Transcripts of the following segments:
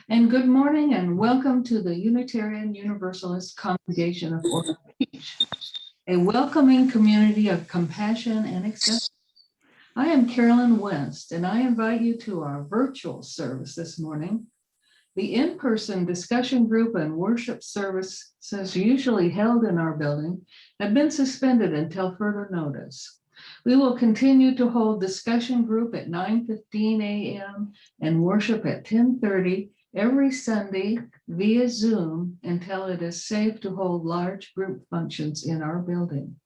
And good morning and welcome to the Unitarian Universalist Congregation of Orland Beach, a welcoming community of compassion and acceptance. I am Carolyn West, and I invite you to our virtual service this morning. The in-person discussion group and worship services usually held in our building have been suspended until further notice. We will continue to hold discussion group at 9:15 a.m. and worship at 10:30 every Sunday via Zoom until it is safe to hold large group functions in our building.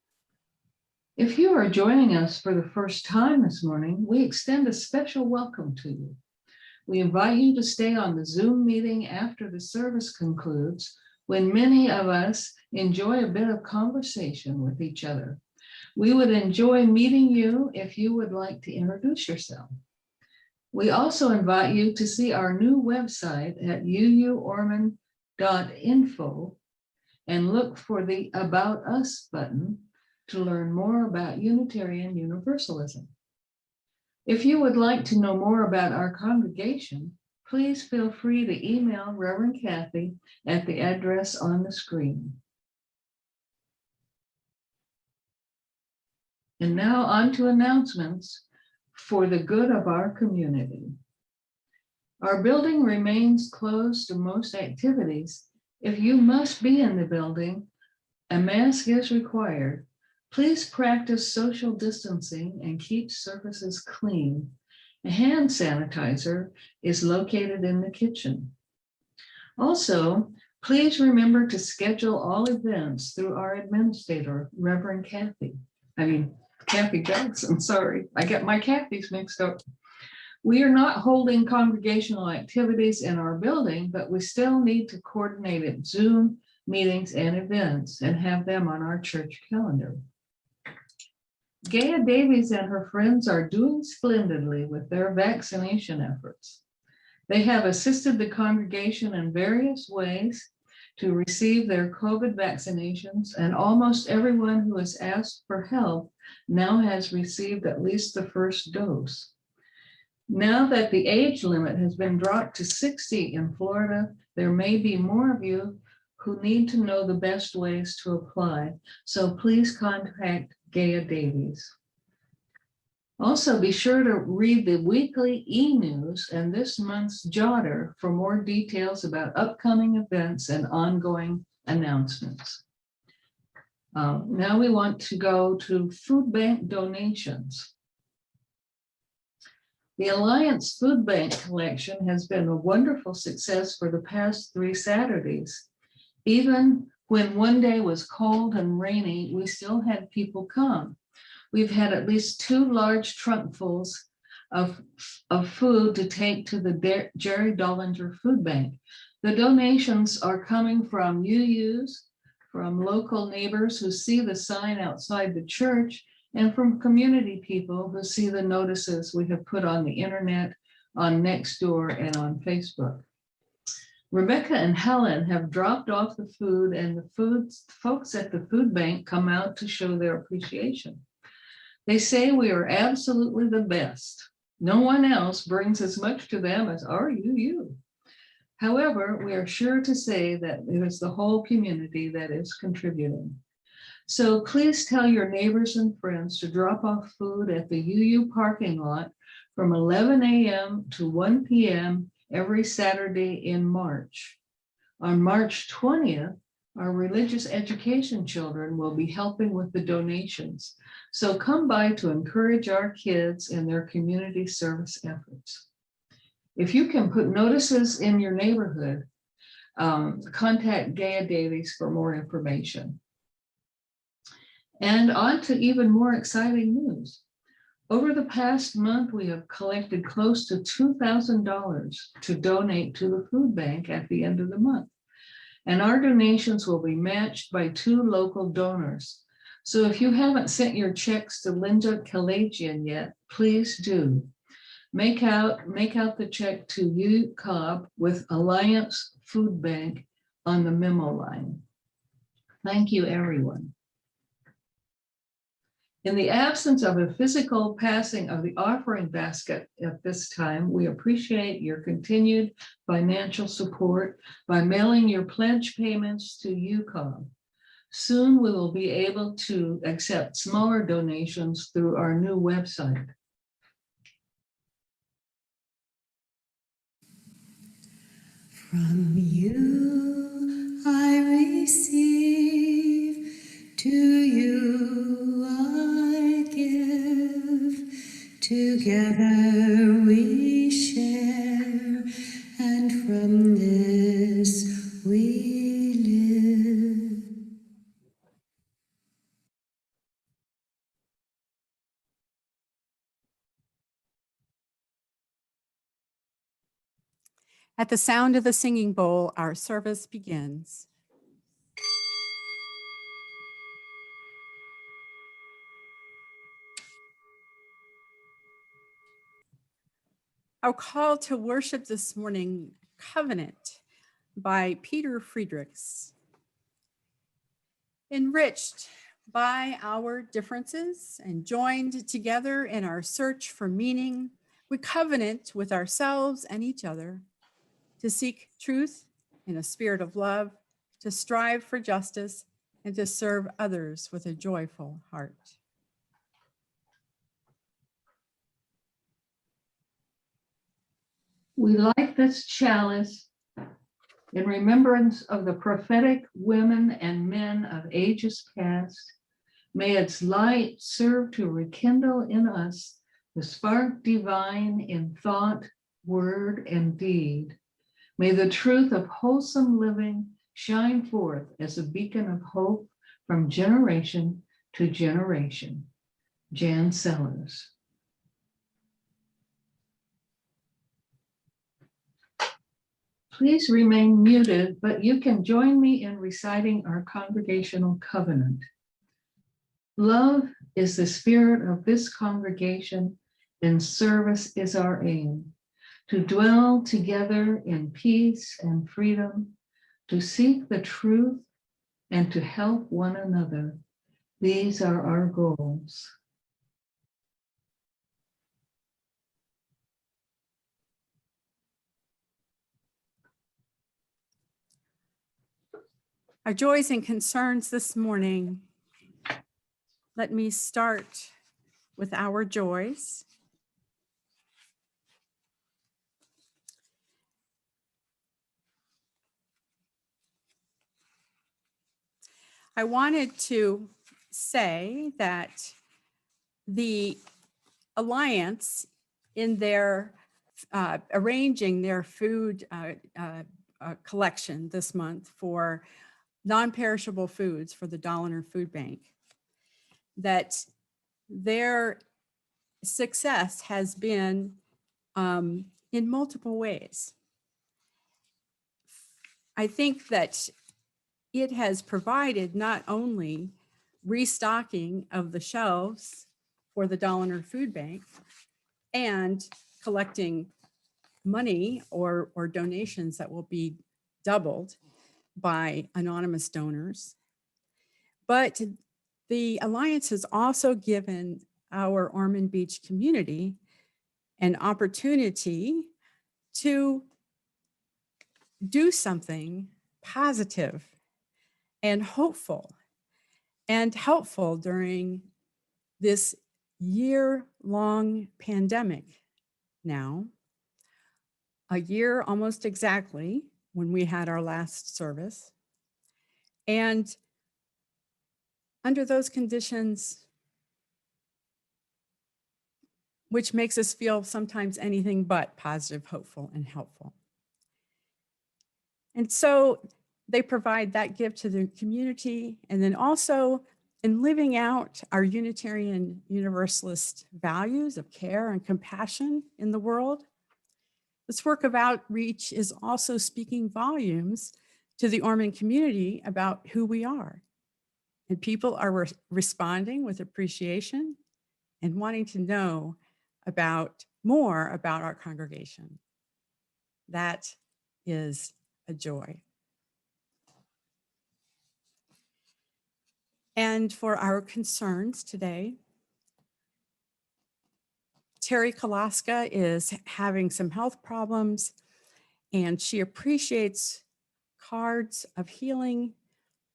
If you are joining us for the first time this morning, we extend a special welcome to you. We invite you to stay on the Zoom meeting after the service concludes, when many of us enjoy a bit of conversation with each other. We would enjoy meeting you if you would like to introduce yourself. We also invite you to see our new website at uuormond.info and look for the About Us button to learn more about Unitarian Universalism. If you would like to know more about our congregation, please feel free to email Reverend Kathy at the address on the screen. And now on to announcements for the good of our community. Our building remains closed to most activities. If you must be in the building, a mask is required. Please practice social distancing and keep surfaces clean. A hand sanitizer is located in the kitchen. Also, please remember to schedule all events through our administrator, Reverend Kathy Jackson, sorry, I get my Kathy's mixed up. We are not holding congregational activities in our building, but we still need to coordinate at Zoom meetings and events and have them on our church calendar. Gaia Davies and her friends are doing splendidly with their vaccination efforts. They have assisted the congregation in various ways to receive their COVID vaccinations, and almost everyone who has asked for help now has received at least the first dose. Now that the age limit has been dropped to 60 in Florida, there may be more of you who need to know the best ways to apply, so please contact Gaia Davies. Also, be sure to read the weekly e-news and this month's Jotter for more details about upcoming events and ongoing announcements. Now we want to go to food bank donations. The Alliance Food Bank collection has been a wonderful success for the past 3 Saturdays. Even when one day was cold and rainy, we still had people come. We've had at least 2 large trunkfuls of food to take to the Jerry Dollinger Food Bank. The donations are coming from UUs, from local neighbors who see the sign outside the church, and from community people who see the notices we have put on the internet, on Nextdoor, and on Facebook. Rebecca and Helen have dropped off the food, and the folks at the food bank come out to show their appreciation. They say we are absolutely the best. No one else brings as much to them as our UU. However, we are sure to say that it is the whole community that is contributing. So please tell your neighbors and friends to drop off food at the UU parking lot from 11 a.m. to 1 p.m. every Saturday in March. On March 20th, our religious education children will be helping with the donations. So come by to encourage our kids in their community service efforts. If you can put notices in your neighborhood, contact Gaia Davies for more information. And on to even more exciting news. Over the past month, we have collected close to $2,000 to donate to the food bank at the end of the month. And our donations will be matched by 2 local donors. So if you haven't sent your checks to Linda Kalajian yet, please do. Make out the check to U Cobb with Alliance Food Bank on the memo line. Thank you, everyone. In the absence of a physical passing of the offering basket at this time, we appreciate your continued financial support by mailing your pledge payments to UCOG. Soon we will be able to accept smaller donations through our new website. From you I receive, to you I give. Together we share, and from this we live. At the sound of the singing bowl, our service begins. Our call to worship this morning, Covenant by Peter Friedrichs. Enriched by our differences and joined together in our search for meaning, we covenant with ourselves and each other to seek truth in a spirit of love, to strive for justice, and to serve others with a joyful heart. We light this chalice in remembrance of the prophetic women and men of ages past. May its light serve to rekindle in us the spark divine in thought, word, and deed. May the truth of wholesome living shine forth as a beacon of hope from generation to generation. Jan Sellers. Please remain muted, but you can join me in reciting our congregational covenant. Love is the spirit of this congregation, and service is our aim. To dwell together in peace and freedom, to seek the truth, and to help one another. These are our goals. Our joys and concerns this morning. Let me start with our joys. I wanted to say that the Alliance, in their arranging their food collection this month for non-perishable foods for the Dahliner Food Bank, that their success has been in multiple ways. I think that it has provided not only restocking of the shelves for the Dahliner Food Bank and collecting money or donations that will be doubled by anonymous donors, but the Alliance has also given our Ormond Beach community an opportunity to do something positive and hopeful and helpful during this year-long pandemic now, a year almost exactly when we had our last service. And under those conditions, which makes us feel sometimes anything but positive, hopeful, and helpful. And so they provide that gift to the community. And then also in living out our Unitarian Universalist values of care and compassion in the world, this work of outreach is also speaking volumes to the Ormond community about who we are. And people are responding with appreciation and wanting to know more about our congregation. That is a joy. And for our concerns today, Terry Kalaska is having some health problems, and she appreciates cards of healing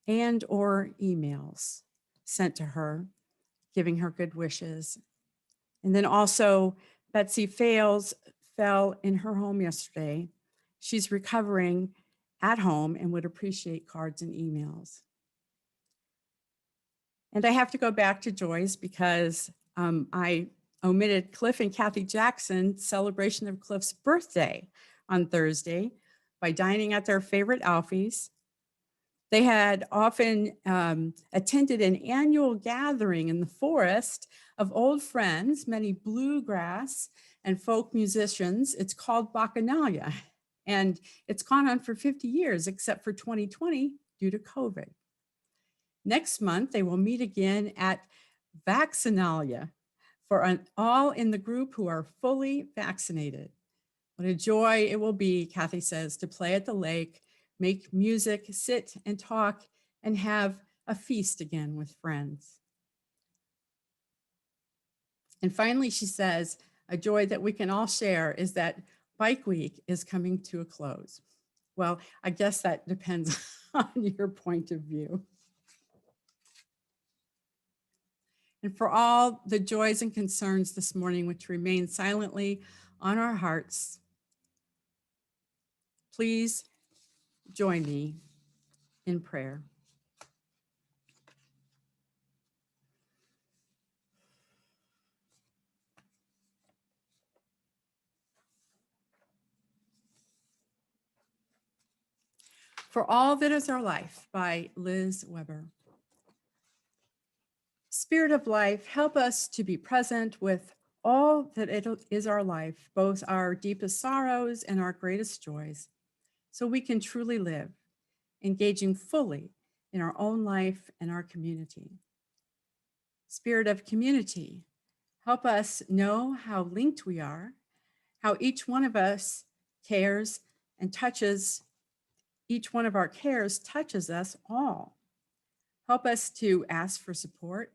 and or emails sent to her, giving her good wishes. And then also Betsy Fales fell in her home yesterday. She's recovering at home and would appreciate cards and emails. And I have to go back to Joy's because I omitted Cliff and Kathy Jackson's celebration of Cliff's birthday on Thursday by dining at their favorite Alfie's. They had often attended an annual gathering in the forest of old friends, many bluegrass and folk musicians. It's called Bacchanalia, and it's gone on for 50 years, except for 2020 due to COVID. Next month, they will meet again at Vaccinalia for all in the group who are fully vaccinated. What a joy it will be, Kathy says, to play at the lake, make music, sit and talk, and have a feast again with friends. And finally, she says, a joy that we can all share is that Bike Week is coming to a close. Well, I guess that depends on your point of view. And for all the joys and concerns this morning, which remain silently on our hearts, please join me in prayer. For All That Is Our Life by Liz Weber. Spirit of life, help us to be present with all that it is our life, both our deepest sorrows and our greatest joys, so we can truly live, engaging fully in our own life and our community. Spirit of community, help us know how linked we are, how each one of us cares and touches, each one of our cares touches us all. Help us to ask for support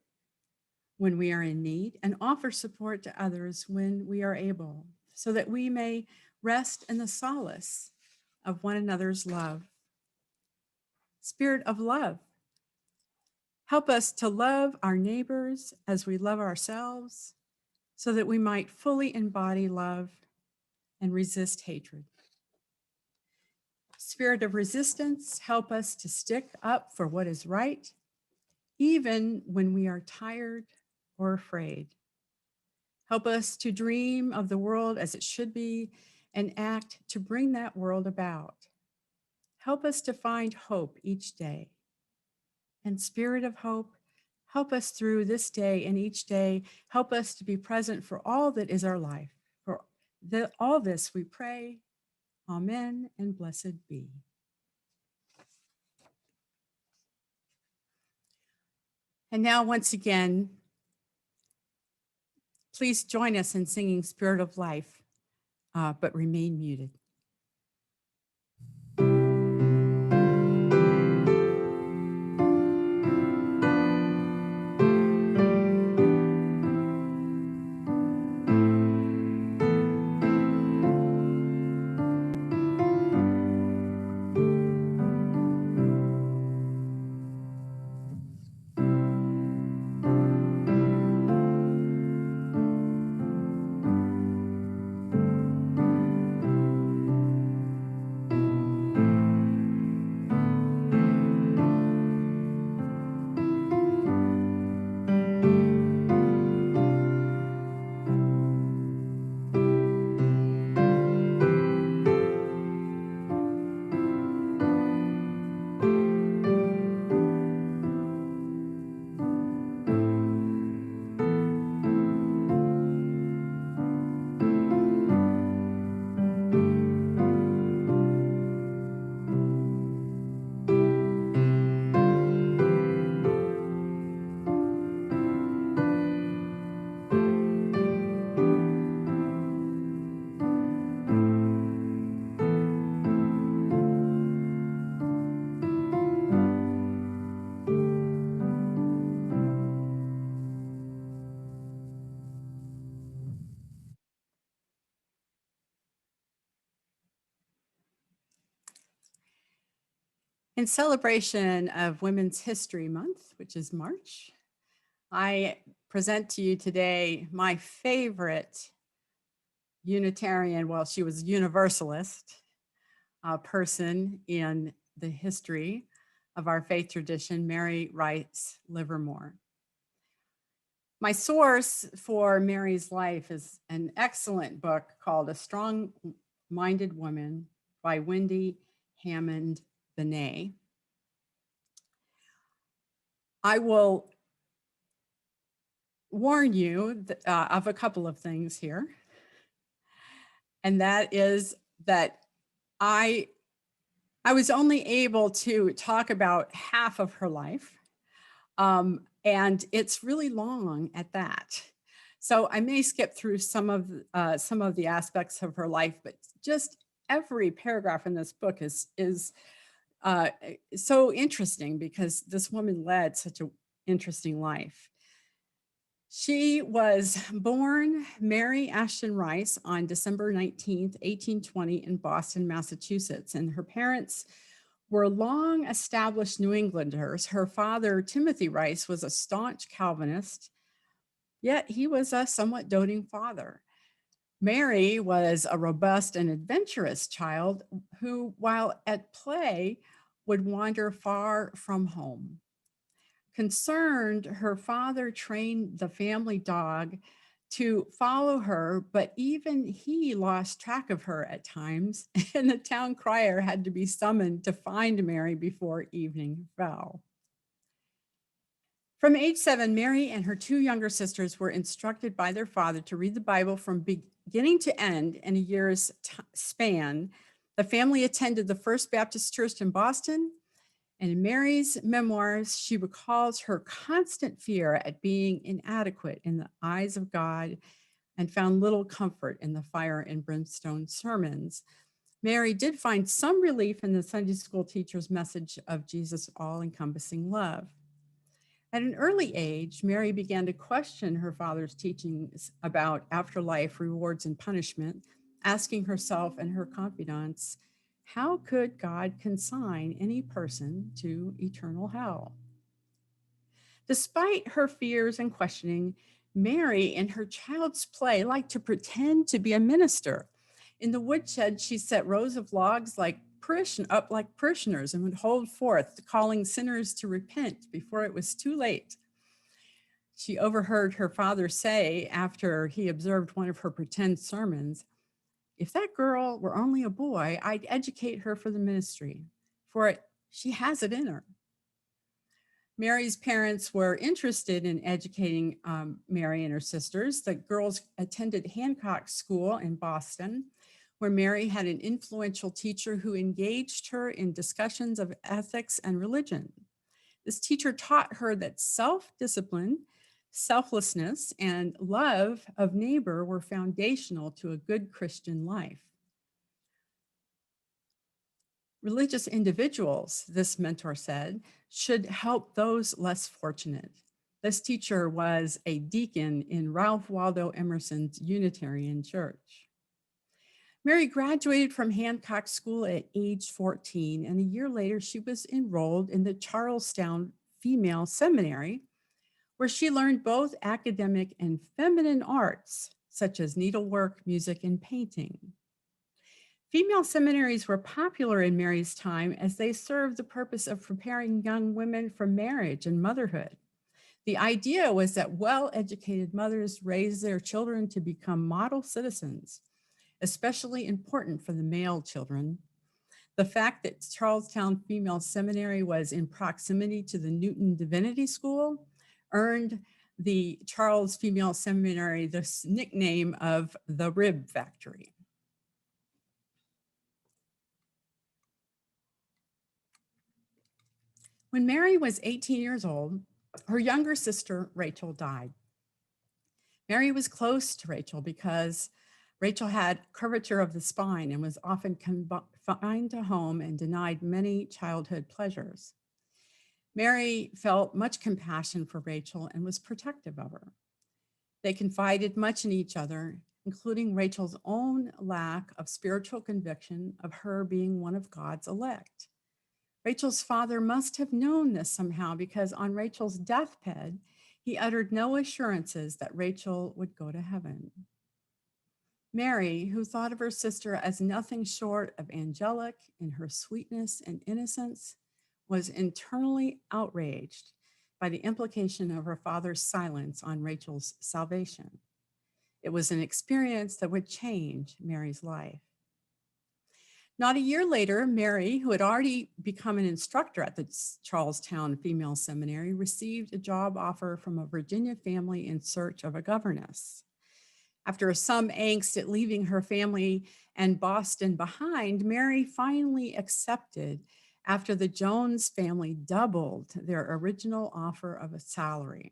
when we are in need and offer support to others when we are able, so that we may rest in the solace of one another's love. Spirit of love, help us to love our neighbors as we love ourselves, so that we might fully embody love and resist hatred. Spirit of resistance, help us to stick up for what is right, even when we are tired or afraid. Help us to dream of the world as it should be and act to bring that world about. Help us to find hope each day. And Spirit of hope, help us through this day and each day. Help us to be present for all that is our life. For all this we pray. Amen and blessed be. And now, once again, please join us in singing Spirit of Life, but remain muted. In celebration of Women's History Month, which is March, I present to you today my favorite Unitarian, well, she was Universalist person in the history of our faith tradition, Mary Rice Livermore. My source for Mary's life is an excellent book called A Strong-Minded Woman by Wendy Hammond Benet. I will warn you of a couple of things here. And that is that I was only able to talk about half of her life. And it's really long at that. So I may skip through some of the aspects of her life, but just every paragraph in this book is so interesting because this woman led such an interesting life. She was born Mary Ashton Rice on December 19th, 1820 in Boston, Massachusetts. And her parents were long established New Englanders. Her father, Timothy Rice, was a staunch Calvinist, yet he was a somewhat doting father. Mary was a robust and adventurous child who, while at play, would wander far from home. Concerned, her father trained the family dog to follow her, but even he lost track of her at times, and the town crier had to be summoned to find Mary before evening fell. From age 7, Mary and her 2 younger sisters were instructed by their father to read the Bible from beginning to end in a year's span. The family attended the First Baptist Church in Boston. And in Mary's memoirs, she recalls her constant fear at being inadequate in the eyes of God and found little comfort in the fire and brimstone sermons. Mary did find some relief in the Sunday school teacher's message of Jesus' all-encompassing love. At an early age, Mary began to question her father's teachings about afterlife, rewards, and punishment, asking herself and her confidants, how could God consign any person to eternal hell? Despite her fears and questioning, Mary, in her child's play, liked to pretend to be a minister. In the woodshed, she set rows of logs up like parishioners and would hold forth, calling sinners to repent before it was too late. She overheard her father say, after he observed one of her pretend sermons, if that girl were only a boy, I'd educate her for the ministry, for she has it in her. Mary's parents were interested in educating Mary and her sisters. The girls attended Hancock School in Boston, where Mary had an influential teacher who engaged her in discussions of ethics and religion. This teacher taught her that self-discipline, selflessness, and love of neighbor were foundational to a good Christian life. Religious individuals, this mentor said, should help those less fortunate. This teacher was a deacon in Ralph Waldo Emerson's Unitarian Church. Mary graduated from Hancock School at age 14, and a year later, she was enrolled in the Charlestown Female Seminary, where she learned both academic and feminine arts, such as needlework, music, and painting. Female seminaries were popular in Mary's time as they served the purpose of preparing young women for marriage and motherhood. The idea was that well-educated mothers raised their children to become model citizens, especially important for the male children. The fact that Charlestown Female Seminary was in proximity to the Newton Divinity School earned the Charles Female Seminary the nickname of the Rib Factory. When Mary was 18 years old, her younger sister, Rachel, died. Mary was close to Rachel because Rachel had curvature of the spine and was often confined to home and denied many childhood pleasures. Mary felt much compassion for Rachel and was protective of her. They confided much in each other, including Rachel's own lack of spiritual conviction of her being one of God's elect. Rachel's father must have known this somehow because on Rachel's deathbed, he uttered no assurances that Rachel would go to heaven. Mary, who thought of her sister as nothing short of angelic in her sweetness and innocence, was internally outraged by the implication of her father's silence on Rachel's salvation. It was an experience that would change Mary's life. Not a year later, Mary, who had already become an instructor at the Charlestown Female Seminary, received a job offer from a Virginia family in search of a governess. After some angst at leaving her family and Boston behind, Mary finally accepted after the Jones family doubled their original offer of a salary.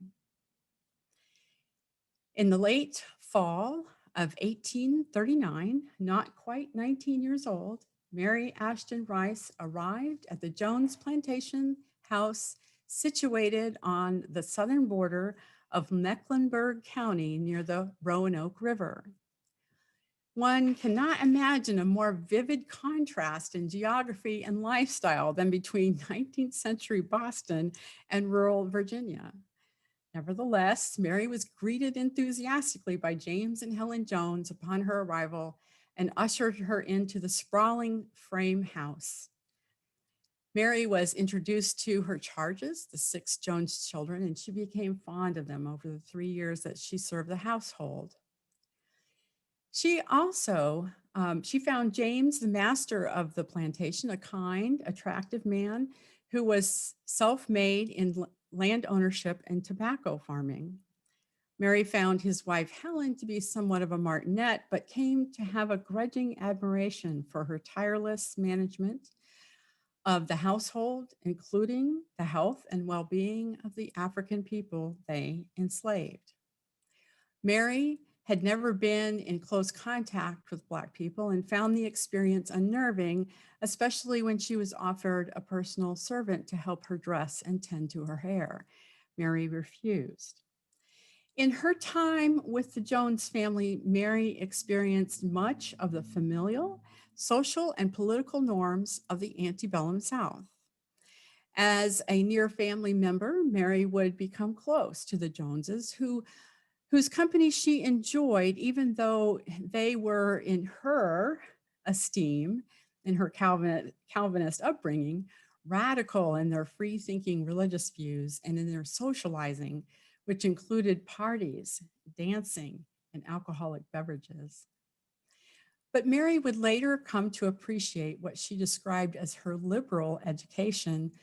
In the late fall of 1839, not quite 19 years old, Mary Ashton Rice arrived at the Jones Plantation house situated on the southern border of Mecklenburg County near the Roanoke River. One cannot imagine a more vivid contrast in geography and lifestyle than between 19th century Boston and rural Virginia. Nevertheless, Mary was greeted enthusiastically by James and Helen Jones upon her arrival and ushered her into the sprawling frame house. Mary was introduced to her charges, the 6 Jones children, and she became fond of them over the 3 years that she served the household. She also, she found James, the master of the plantation, a kind, attractive man who was self-made in land ownership and tobacco farming. Mary found his wife Helen to be somewhat of a martinet, but came to have a grudging admiration for her tireless management of the household, including the health and well-being of the African people they enslaved. Mary had never been in close contact with Black people and found the experience unnerving, especially when she was offered a personal servant to help her dress and tend to her hair. Mary refused. In her time with the Jones family, Mary experienced much of the familial, social, and political norms of the antebellum South. As a near family member, Mary would become close to the Joneses, whose company she enjoyed, even though they were, in her esteem, in her Calvinist upbringing, radical in their free-thinking religious views and in their socializing, which included parties, dancing, and alcoholic beverages. But Mary would later come to appreciate what she described as her liberal education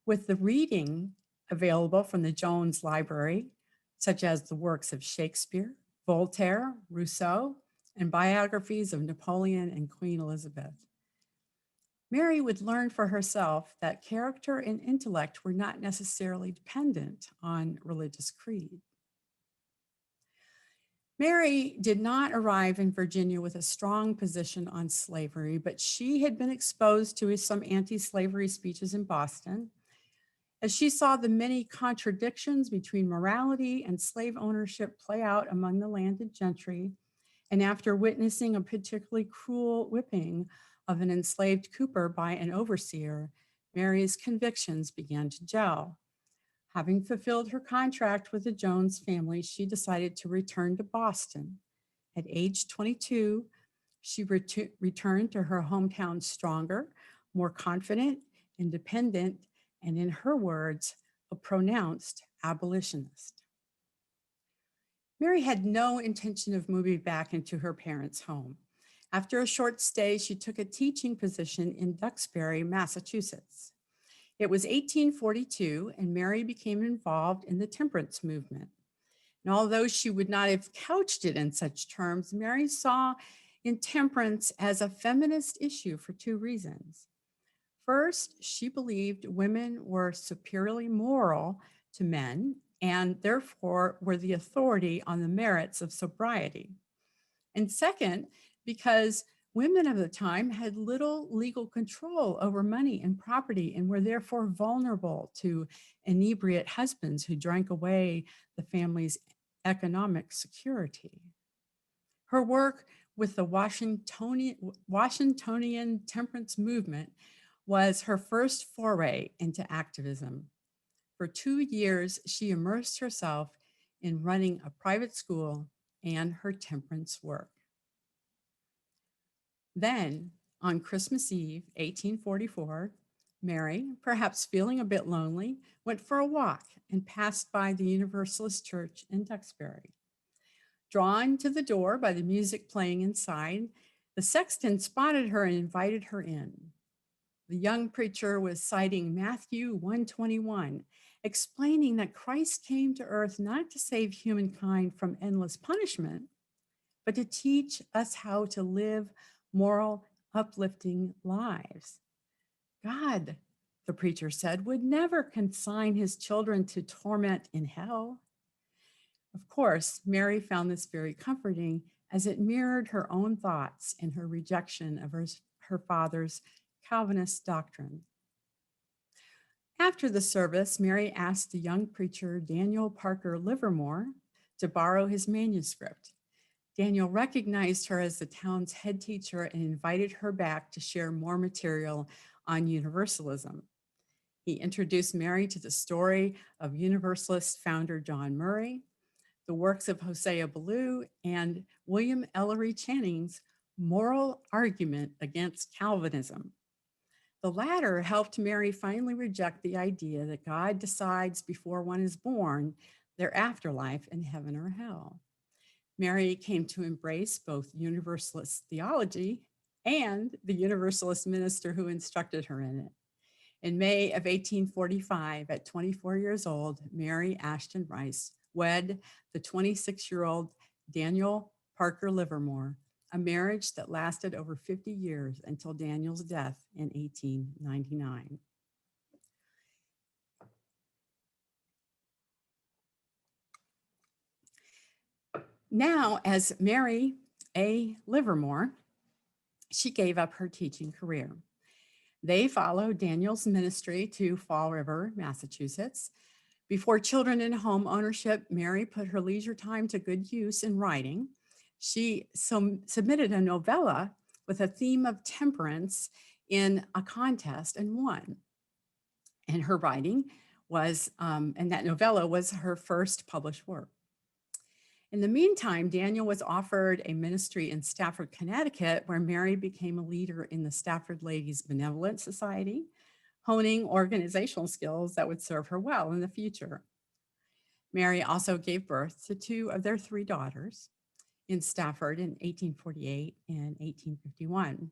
with the reading available from the Jones Library, such as the works of Shakespeare, Voltaire, Rousseau, and biographies of Napoleon and Queen Elizabeth. Mary would learn for herself that character and intellect were not necessarily dependent on religious creed. Mary did not arrive in Virginia with a strong position on slavery, but she had been exposed to some anti-slavery speeches in Boston. As she saw the many contradictions between morality and slave ownership play out among the landed gentry, and after witnessing a particularly cruel whipping of an enslaved cooper by an overseer, Mary's convictions began to gel. Having fulfilled her contract with the Jones family, she decided to return to Boston. At age 22, she returned to her hometown stronger, more confident, independent, and in her words, a pronounced abolitionist. Mary had no intention of moving back into her parents' home. After a short stay, she took a teaching position in Duxbury, Massachusetts. It was 1842, and Mary became involved in the temperance movement. And although she would not have couched it in such terms, Mary saw intemperance as a feminist issue for 2 reasons. First, she believed women were superiorly moral to men and therefore were the authority on the merits of sobriety. And second, because women of the time had little legal control over money and property and were therefore vulnerable to inebriate husbands who drank away the family's economic security. Her work with the Washingtonian temperance movement was her first foray into activism. For 2 years, she immersed herself in running a private school and her temperance work. Then, on Christmas Eve, 1844, Mary, perhaps feeling a bit lonely, went for a walk and passed by the Universalist Church in Duxbury. Drawn to the door by the music playing inside, the sexton spotted her and invited her in. The young preacher was citing Matthew 121, explaining that Christ came to earth not to save humankind from endless punishment, but to teach us how to live moral, uplifting lives. God, the preacher said, would never consign his children to torment in hell. Of course, Mary found this very comforting as it mirrored her own thoughts and her rejection of her father's Calvinist doctrine. After the service, Mary asked the young preacher, Daniel Parker Livermore, to borrow his manuscript. Daniel recognized her as the town's head teacher and invited her back to share more material on Universalism. He introduced Mary to the story of Universalist founder John Murray, the works of Hosea Ballou, and William Ellery Channing's moral argument against Calvinism. The latter helped Mary finally reject the idea that God decides before one is born their afterlife in heaven or hell. Mary came to embrace both Universalist theology and the Universalist minister who instructed her in it. In May of 1845, at 24 years old, Mary Ashton Rice wed the 26-year-old Daniel Parker Livermore, a marriage that lasted over 50 years until Daniel's death in 1899. Now, as Mary A. Livermore, she gave up her teaching career. They followed Daniel's ministry to Fall River, Massachusetts. Before children and home ownership, Mary put her leisure time to good use in writing. She submitted a novella with a theme of temperance in a contest and won. And her writing was, and that novella was her first published work. In the meantime, Daniel was offered a ministry in Stafford, Connecticut, where Mary became a leader in the Stafford Ladies Benevolent Society, honing organizational skills that would serve her well in the future. Mary also gave birth to 2 of their 3 daughters in Stafford in 1848 and 1851.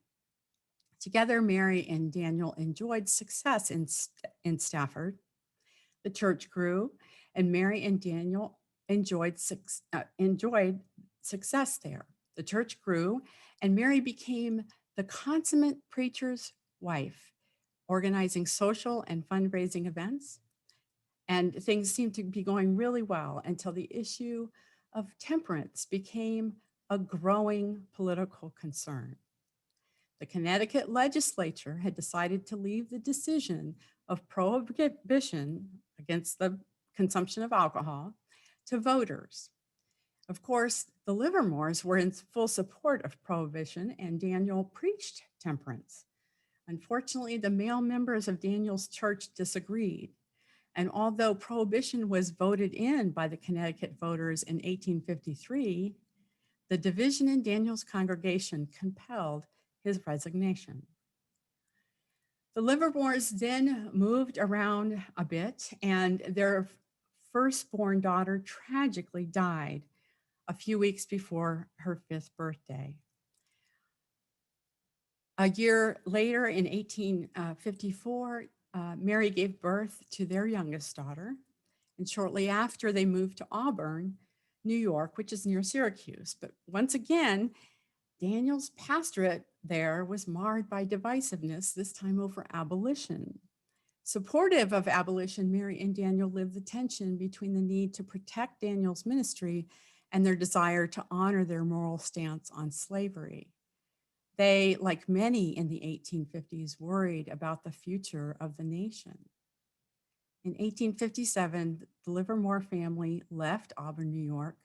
Together, Mary and Daniel enjoyed success in Stafford. The church grew, and Mary and Daniel enjoyed success there. The church grew, and Mary became the consummate preacher's wife, organizing social and fundraising events. And things seemed to be going really well until the issue of temperance became a growing political concern. The Connecticut legislature had decided to leave the decision of prohibition against the consumption of alcohol to voters. Of course, the Livermores were in full support of prohibition, and Daniel preached temperance. Unfortunately, the male members of Daniel's church disagreed. And although prohibition was voted in by the Connecticut voters in 1853, the division in Daniel's congregation compelled his resignation. The Livermores then moved around a bit, and their firstborn daughter tragically died a few weeks before her 5th birthday. A year later, in 1854, Mary gave birth to their youngest daughter, and shortly after they moved to Auburn, New York, which is near Syracuse. But once again, Daniel's pastorate there was marred by divisiveness, this time over abolition. Supportive of abolition, Mary and Daniel lived the tension between the need to protect Daniel's ministry and their desire to honor their moral stance on slavery. They, like many in the 1850s, worried about the future of the nation. In 1857, the Livermore family left Auburn, New York,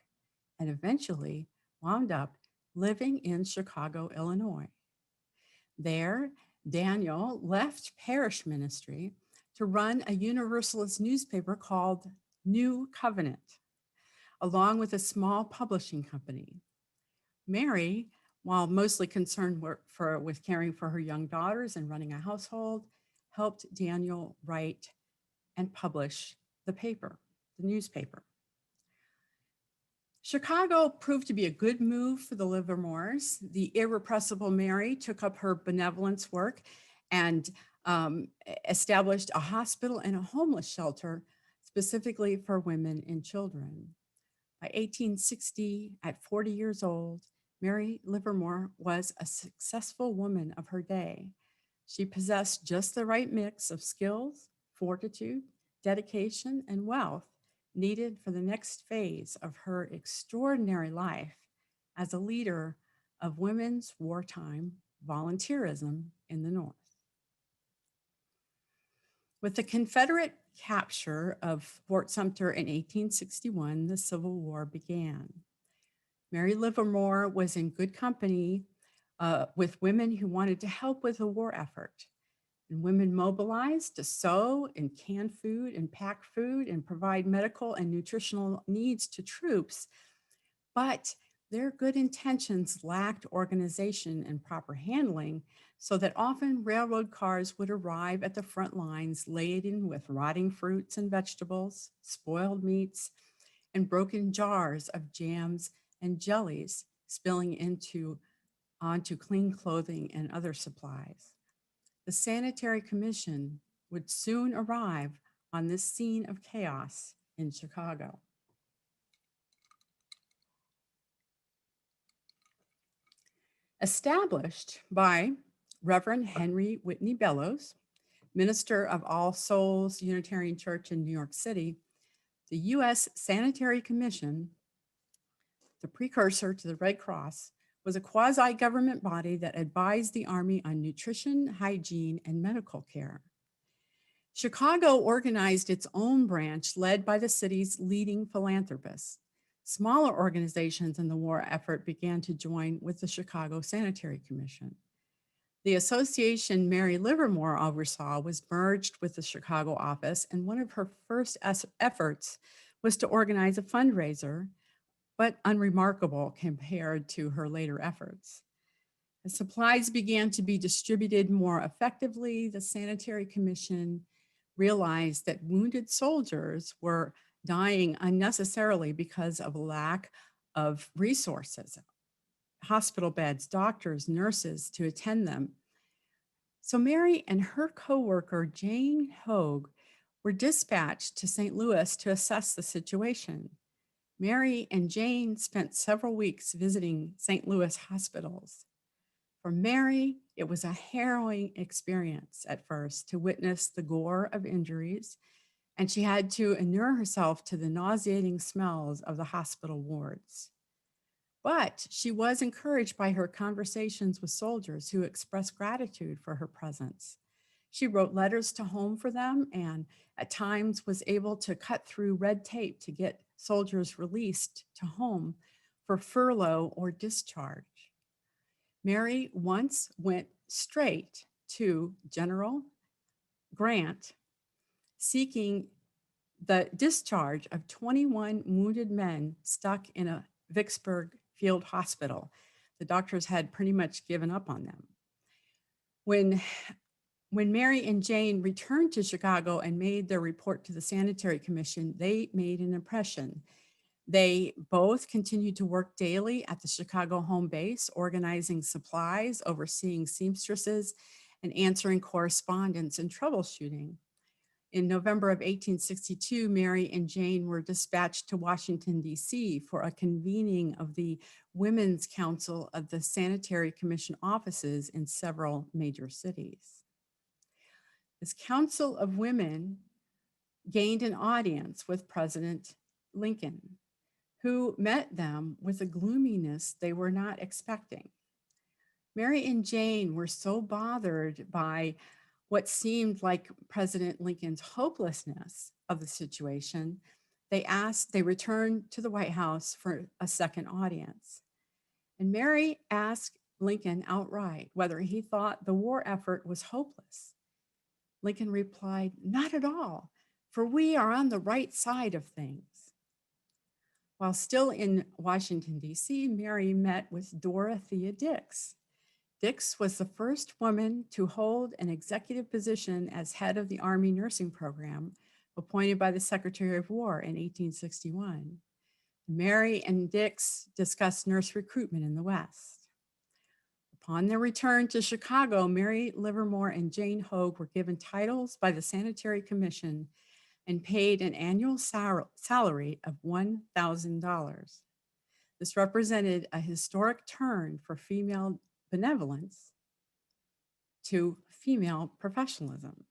and eventually wound up living in Chicago, Illinois. There, Daniel left parish ministry to run a Universalist newspaper called New Covenant, along with a small publishing company. Mary, while mostly concerned with caring for her young daughters and running a household, helped Daniel write and publish the newspaper. Chicago proved to be a good move for the Livermores. The irrepressible Mary took up her benevolence work and established a hospital and a homeless shelter specifically for women and children. By 1860, at 40 years old, Mary Livermore was a successful woman of her day. She possessed just the right mix of skills, fortitude, dedication, and wealth needed for the next phase of her extraordinary life as a leader of women's wartime volunteerism in the North. With the Confederate capture of Fort Sumter in 1861, the Civil War began. Mary Livermore was in good company with women who wanted to help with the war effort. And women mobilized to sew and can food and pack food and provide medical and nutritional needs to troops. But their good intentions lacked organization and proper handling, so that often railroad cars would arrive at the front lines laden with rotting fruits and vegetables, spoiled meats, and broken jars of jams and jellies spilling onto clean clothing and other supplies. The Sanitary Commission would soon arrive on this scene of chaos in Chicago. Established by Reverend Henry Whitney Bellows, minister of All Souls Unitarian Church in New York City, the U.S. Sanitary Commission, the precursor to the Red Cross, was a quasi-government body that advised the Army on nutrition, hygiene, and medical care. Chicago organized its own branch led by the city's leading philanthropists. Smaller organizations in the war effort began to join with the Chicago Sanitary Commission. The association Mary Livermore oversaw was merged with the Chicago office, and one of her first efforts was to organize a fundraiser, but unremarkable compared to her later efforts. As supplies began to be distributed more effectively, the Sanitary Commission realized that wounded soldiers were dying unnecessarily because of a lack of resources, hospital beds, doctors, nurses to attend them. So Mary and her coworker, Jane Hogue, were dispatched to St. Louis to assess the situation. Mary and Jane spent several weeks visiting St. Louis hospitals. For Mary, it was a harrowing experience at first to witness the gore of injuries, and she had to inure herself to the nauseating smells of the hospital wards. But she was encouraged by her conversations with soldiers who expressed gratitude for her presence. She wrote letters to home for them and at times was able to cut through red tape to get soldiers released to home for furlough or discharge. Mary once went straight to General Grant seeking the discharge of 21 wounded men stuck in a Vicksburg field hospital. The doctors had pretty much given up on them. When Mary and Jane returned to Chicago and made their report to the Sanitary Commission, they made an impression. They both continued to work daily at the Chicago home base, organizing supplies, overseeing seamstresses, and answering correspondence and troubleshooting. In November of 1862, Mary and Jane were dispatched to Washington, D.C. for a convening of the Women's Council of the Sanitary Commission offices in several major cities. This Council of Women gained an audience with President Lincoln, who met them with a gloominess they were not expecting. Mary and Jane were so bothered by what seemed like President Lincoln's hopelessness of the situation, they returned to the White House for a second audience. And Mary asked Lincoln outright whether he thought the war effort was hopeless. Lincoln replied, "Not at all, for we are on the right side of things." While still in Washington, D.C., Mary met with Dorothea Dix. Dix was the first woman to hold an executive position as head of the Army nursing program, appointed by the Secretary of War in 1861. Mary and Dix discussed nurse recruitment in the West. Upon their return to Chicago, Mary Livermore and Jane Hoag were given titles by the Sanitary Commission and paid an annual salary of $1,000. This represented a historic turn for female benevolence to female professionalism.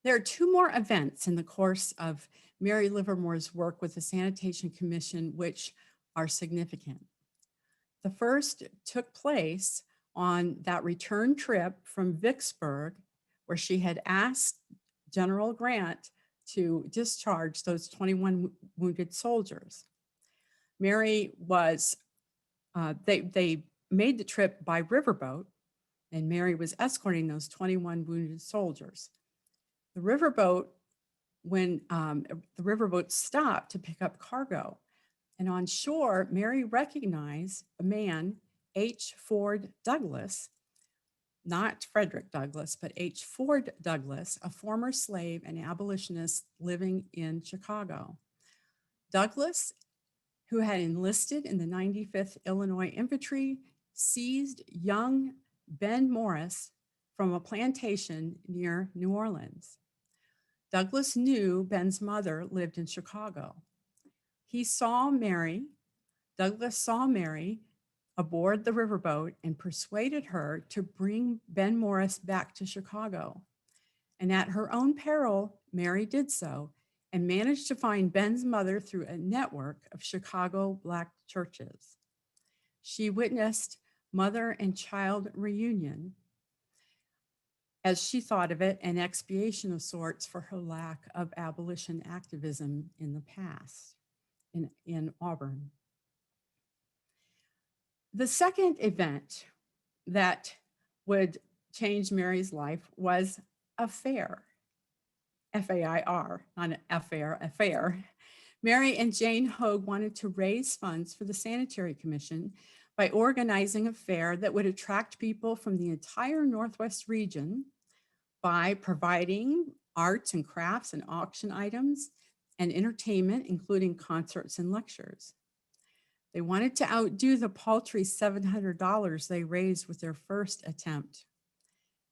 There are two more events in the course of Mary Livermore's work with the Sanitation Commission which are significant. The first took place on that return trip from Vicksburg, where she had asked General Grant to discharge those 21 wounded soldiers. Mary was, they made the trip by riverboat, and Mary was escorting those 21 wounded soldiers. The riverboat, when the riverboat stopped to pick up cargo, and on shore, Mary recognized a man, H. Ford Douglass, not Frederick Douglass, but H. Ford Douglass, a former slave and abolitionist living in Chicago. Douglass, who had enlisted in the 95th Illinois Infantry, seized young Ben Morris from a plantation near New Orleans. Douglass knew Ben's mother lived in Chicago. Douglass saw Mary aboard the riverboat and persuaded her to bring Ben Morris back to Chicago. And at her own peril, Mary did so and managed to find Ben's mother through a network of Chicago Black churches. She witnessed mother and child reunion, as she thought of it, an expiation of sorts for her lack of abolition activism in the past in Auburn. The second event that would change Mary's life was a fair, F-A-I-R, not an affair, a fair. Mary and Jane Hoag wanted to raise funds for the Sanitary Commission by organizing a fair that would attract people from the entire Northwest region by providing arts and crafts and auction items and entertainment, including concerts and lectures. They wanted to outdo the paltry $700 they raised with their first attempt.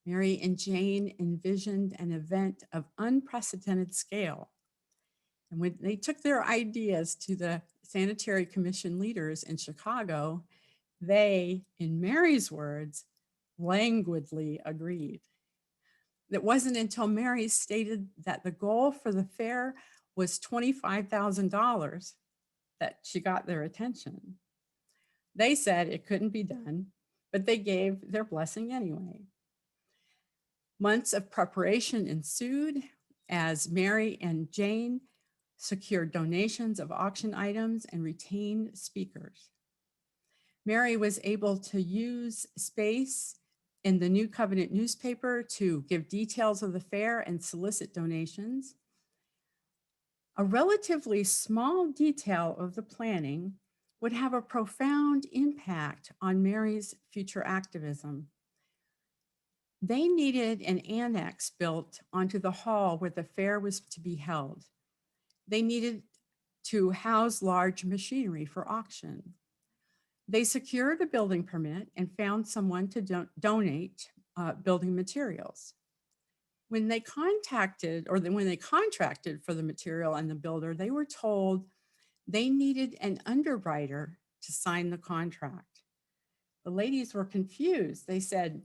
Mary and Jane envisioned an event of unprecedented scale. And when they took their ideas to the Sanitary Commission leaders in Chicago, they, in Mary's words, languidly agreed. It wasn't until Mary stated that the goal for the fair was $25,000 that she got their attention. They said it couldn't be done, but they gave their blessing anyway. Months of preparation ensued as Mary and Jane secured donations of auction items and retained speakers. Mary was able to use space in the New Covenant newspaper to give details of the fair and solicit donations. A relatively small detail of the planning would have a profound impact on Mary's future activism. They needed an annex built onto the hall where the fair was to be held. They needed to house large machinery for auction. They secured a building permit and found someone to donate building materials. When they contracted for the material and the builder, they were told they needed an underwriter to sign the contract. The ladies were confused. They said,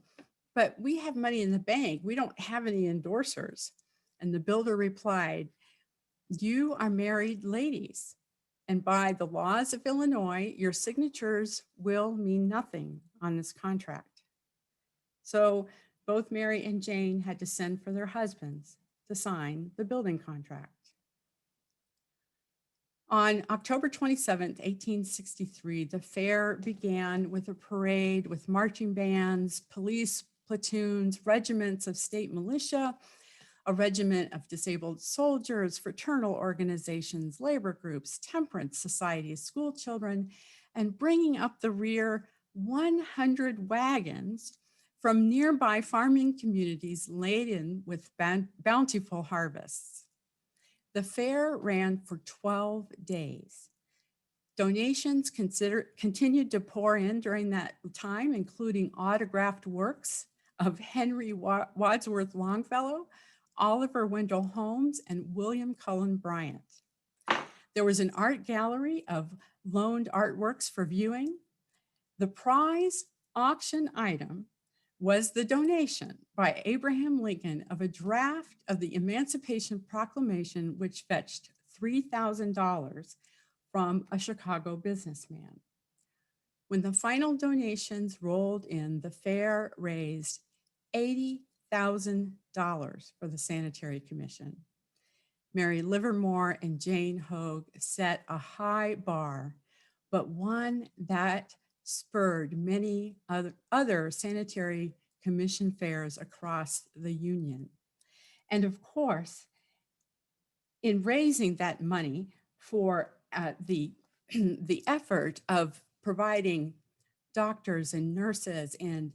"But we have money in the bank. We don't have any endorsers." And the builder replied, "You are married ladies, and by the laws of Illinois, your signatures will mean nothing on this contract." So both Mary and Jane had to send for their husbands to sign the building contract. On October 27th, 1863, the fair began with a parade with marching bands, police platoons, regiments of state militia, a regiment of disabled soldiers, fraternal organizations, labor groups, temperance societies, school children, and bringing up the rear 100 wagons from nearby farming communities laden with bountiful harvests. The fair ran for 12 days. Donations continued to pour in during that time, including autographed works of Henry Wadsworth Longfellow, Oliver Wendell Holmes, and William Cullen Bryant. There was an art gallery of loaned artworks for viewing. The prize auction item was the donation by Abraham Lincoln of a draft of the Emancipation Proclamation, which fetched $3,000 from a Chicago businessman. When the final donations rolled in, the fair raised $80,000 for the Sanitary Commission. Mary Livermore and Jane Hoag set a high bar, but one that spurred many other Sanitary Commission fairs across the Union. And of course, in raising that money for the effort of providing doctors and nurses and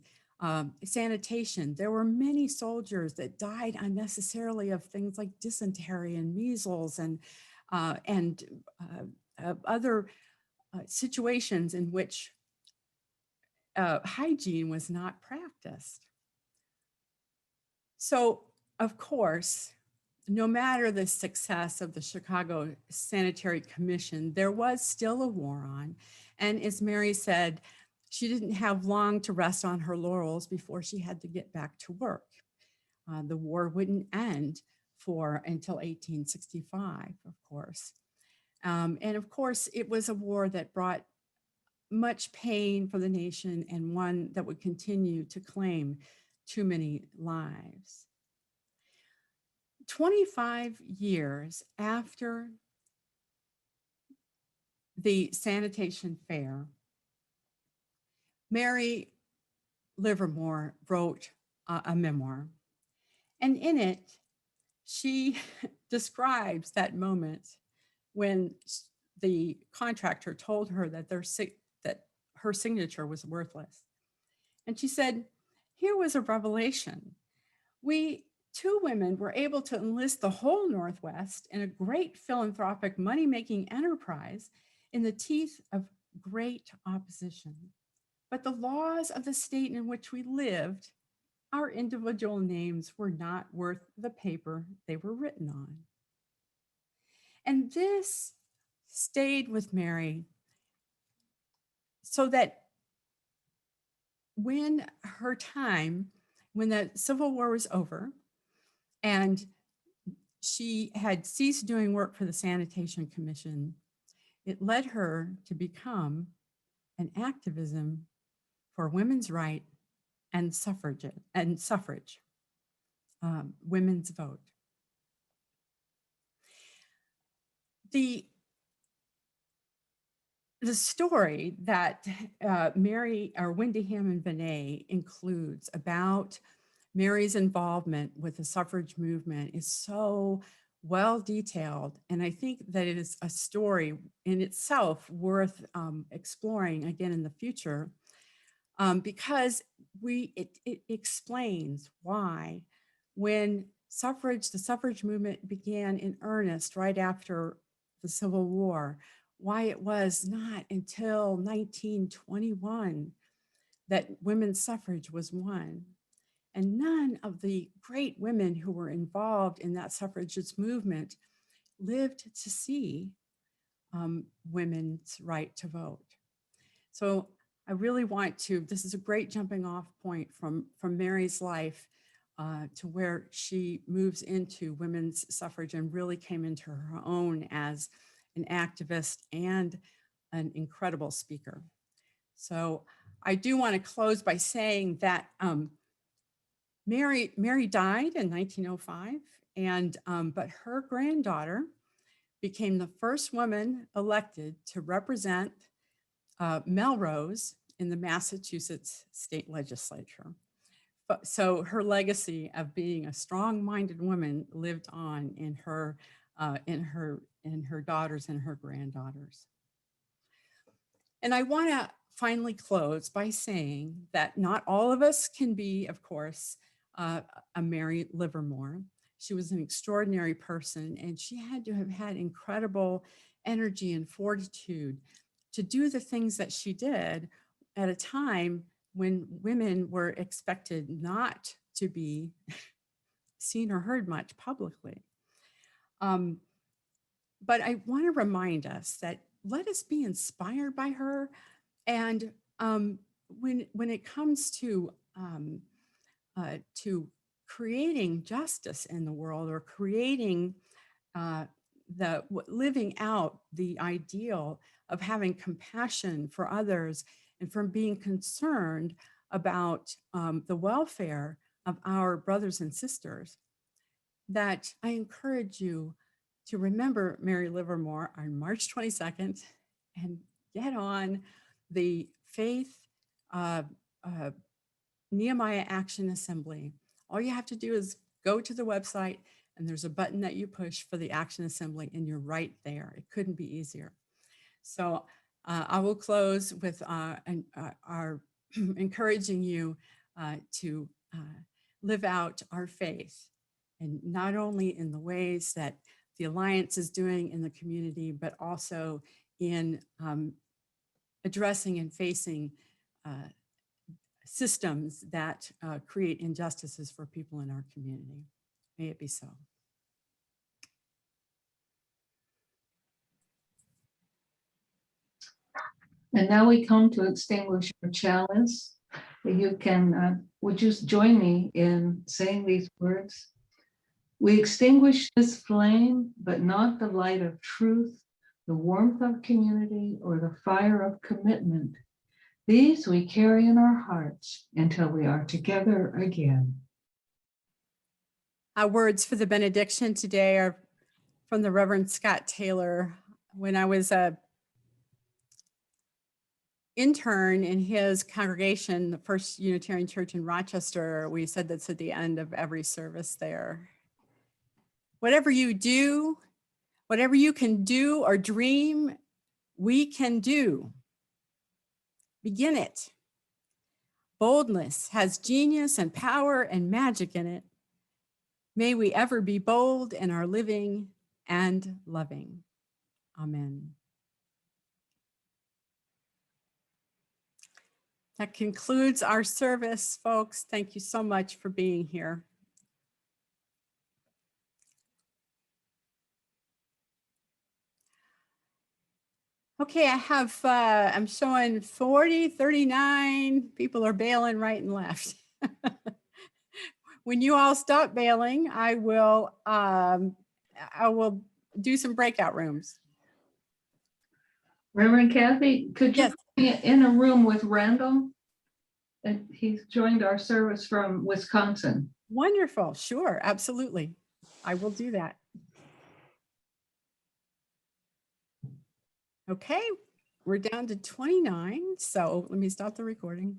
sanitation, there were many soldiers that died unnecessarily of things like dysentery and measles and other situations in which hygiene was not practiced. So, of course, no matter the success of the Chicago Sanitary Commission, there was still a war on. And as Mary said, she didn't have long to rest on her laurels before she had to get back to work. The war wouldn't end until 1865, of course. And of course, it was a war that brought much pain for the nation and one that would continue to claim too many lives. 25 years after the sanitation fair, Mary Livermore wrote a memoir. And in it, she describes that moment when the contractor told her that her signature was worthless. And she said, "Here was a revelation. We, two women, were able to enlist the whole Northwest in a great philanthropic money-making enterprise in the teeth of great opposition. But the laws of the state in which we lived, our individual names were not worth the paper they were written on." And this stayed with Mary so that when the Civil War was over and she had ceased doing work for the Sanitation Commission, it led her to become an activism for women's right and suffrage, women's vote. The story that Wendy Hammond Benet includes about Mary's involvement with the suffrage movement is so well detailed. And I think that it is a story in itself worth exploring again in the future, because it explains why when the suffrage movement began in earnest right after the Civil War, why it was not until 1921 that women's suffrage was won. And none of the great women who were involved in that suffragist movement lived to see women's right to vote. So I really this is a great jumping off point from Mary's life to where she moves into women's suffrage and really came into her own as an activist and an incredible speaker. So I do want to close by saying that Mary died in 1905, but her granddaughter became the first woman elected to represent Melrose in the Massachusetts state legislature. So her legacy of being a strong-minded woman lived on in her daughters and her granddaughters. And I want to finally close by saying that not all of us can be, of course, a Mary Livermore. She was an extraordinary person, and she had to have had incredible energy and fortitude to do the things that she did at a time when women were expected not to be seen or heard much publicly. But I want to remind us that let us be inspired by her. And when it comes to creating justice in the world, or creating living out the ideal of having compassion for others and from being concerned about the welfare of our brothers and sisters, that I encourage you to remember Mary Livermore on March 22nd and get on the Faith Nehemiah Action Assembly. All you have to do is go to the website, and there's a button that you push for the Action Assembly, and you're right there. It couldn't be easier. So I will close with our encouraging you to live out our faith, and not only in the ways that the Alliance is doing in the community, but also in addressing and facing systems that create injustices for people in our community. May it be so. And now we come to extinguish our chalice. You can, would you join me in saying these words? We extinguish this flame, but not the light of truth, the warmth of community, or the fire of commitment. These we carry in our hearts until we are together again. Our words for the benediction today are from the Reverend Scott Taylor. When I was a intern in his congregation, the First Unitarian Church in Rochester, we said that's at the end of every service there. Whatever you do, whatever you can do or dream, we can do. Begin it. Boldness has genius and power and magic in it. May we ever be bold in our living and loving. Amen. That concludes our service, folks. Thank you so much for being here. Okay, I have, I'm showing 40, 39 people are bailing right and left. When you all stop bailing, I will do some breakout rooms. Reverend Kathy, could you be in a room with Randall? And he's joined our service from Wisconsin. Wonderful, sure, absolutely. I will do that. Okay, we're down to 29, so let me stop the recording.